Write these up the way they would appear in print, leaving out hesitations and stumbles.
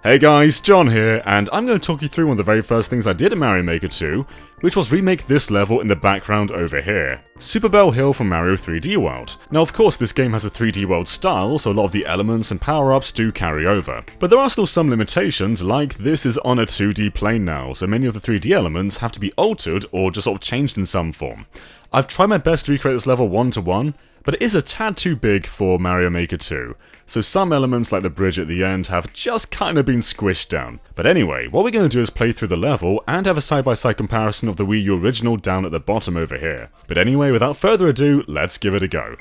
Hey guys, John here, and I'm going to talk you through one of the very first things I did in Mario Maker 2, which was remake this level in the background over here. Super Bell Hill from Mario 3D World. Now of course this game has a 3D World style, so a lot of the elements and power-ups do carry over. But there are still some limitations, like this is on a 2D plane now, so many of the 3D elements have to be altered or just sort of changed in some form. I've tried my best to recreate this level one-to-one, but it is a tad too big for Mario Maker 2. So some elements like the bridge at the end have just kind of been squished down. But anyway, what we're going to do is play through the level and have a side-by-side comparison of the Wii U original down at the bottom over here. But anyway, without further ado, let's give it a go.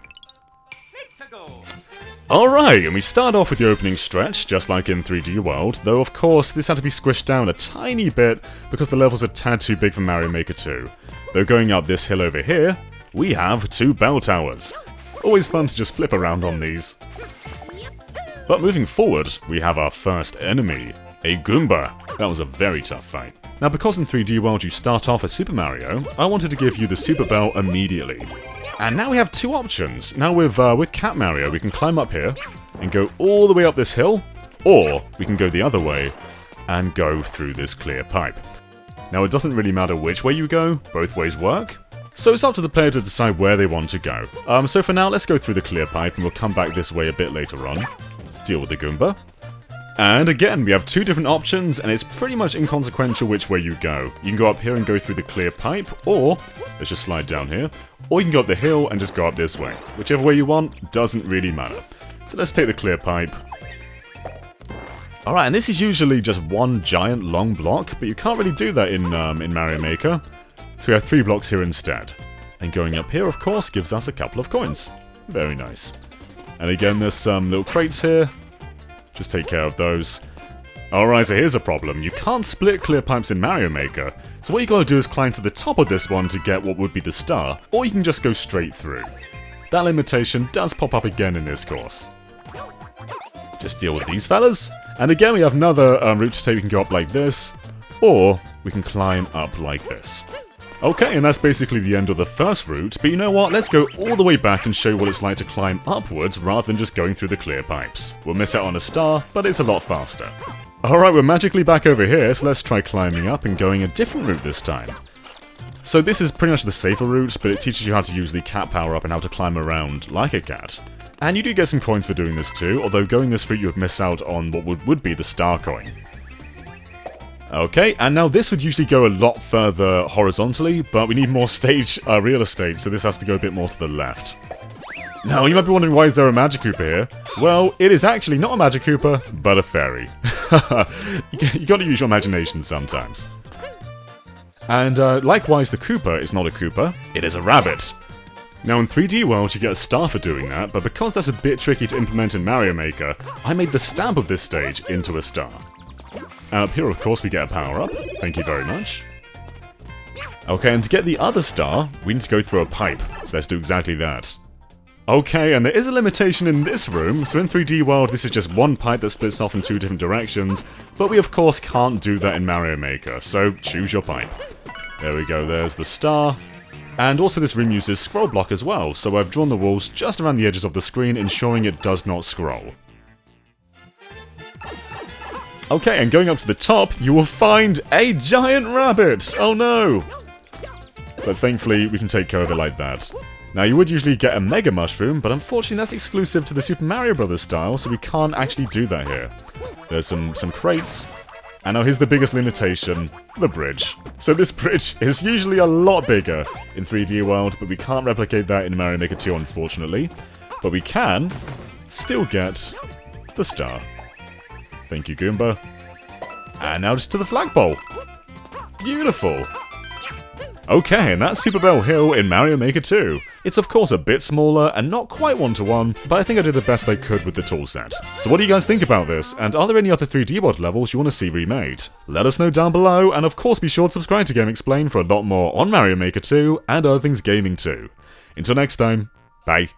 Alright, and we start off with the opening stretch, just like in 3D World, though of course this had to be squished down a tiny bit because the level's a tad too big for Mario Maker 2. Though going up this hill over here, we have 2 bell towers. Always fun to just flip around on these. But moving forward, we have our first enemy, a Goomba. That was a very tough fight. Now because in 3D World you start off as Super Mario, I wanted to give you the Super Bell immediately. And now we have 2 options. Now with Cat Mario we can climb up here and go all the way up this hill, or we can go the other way and go through this clear pipe. Now it doesn't really matter which way you go, both ways work. So it's up to the player to decide where they want to go. So for now let's go through the clear pipe and we'll come back this way a bit later on. Deal with the Goomba. And again, we have 2 different options, and it's pretty much inconsequential which way you go. You can go up here and go through the clear pipe, or, let's just slide down here, or you can go up the hill and just go up this way. Whichever way you want, doesn't really matter. So let's take the clear pipe. Alright, and this is usually just one giant long block, but you can't really do that in Mario Maker. So we have 3 blocks here instead. And going up here, of course, gives us a couple of coins. Very nice. And again, there's some little crates here. Just take care of those. Alright, so here's a problem. You can't split clear pipes in Mario Maker. So what you gotta do is climb to the top of this one to get what would be the star, or you can just go straight through. That limitation does pop up again in this course. Just deal with these fellas. And again, we have another route to take. We can go up like this, or we can climb up like this. Okay, and that's basically the end of the first route, but you know what, let's go all the way back and show you what it's like to climb upwards rather than just going through the clear pipes. We'll miss out on a star, but it's a lot faster. Alright, we're magically back over here, so let's try climbing up and going a different route this time. So this is pretty much the safer route, but it teaches you how to use the cat power-up and how to climb around like a cat. And you do get some coins for doing this too, although going this route you would miss out on what would be the star coin. Okay, and now this would usually go a lot further horizontally, but we need more stage real estate, so this has to go a bit more to the left. Now, you might be wondering, why is there a Magic Koopa here? Well, it is actually not a Magic Koopa, but a fairy. You gotta use your imagination sometimes. And likewise, the Koopa is not a Koopa, it is a rabbit. Now in 3D World you get a star for doing that, but because that's a bit tricky to implement in Mario Maker, I made the stamp of this stage into a star. And up here, of course, we get a power-up. Thank you very much. Okay, and to get the other star, we need to go through a pipe. So let's do exactly that. Okay, and there is a limitation in this room. So in 3D World, this is just one pipe that splits off in 2 different directions. But we, of course, can't do that in Mario Maker. So choose your pipe. There we go, there's the star. And also this room uses scroll block as well. So I've drawn the walls just around the edges of the screen, ensuring it does not scroll. Okay, and going up to the top, you will find a giant rabbit! Oh no! But thankfully, we can take care of it like that. Now, you would usually get a Mega Mushroom, but unfortunately that's exclusive to the Super Mario Bros. Style, so we can't actually do that here. There's some crates. And now here's the biggest limitation, the bridge. So this bridge is usually a lot bigger in 3D World, but we can't replicate that in Mario Maker 2, unfortunately. But we can still get the star. Thank you, Goomba. And now just to the flagpole. Beautiful. Okay, and that's Super Bell Hill in Mario Maker 2. It's of course a bit smaller and not quite one-to-one, but I think I did the best I could with the toolset. So what do you guys think about this? And are there any other 3D World levels you want to see remade? Let us know down below, and of course be sure to subscribe to Game Explain for a lot more on Mario Maker 2 and other things gaming too. Until next time, bye.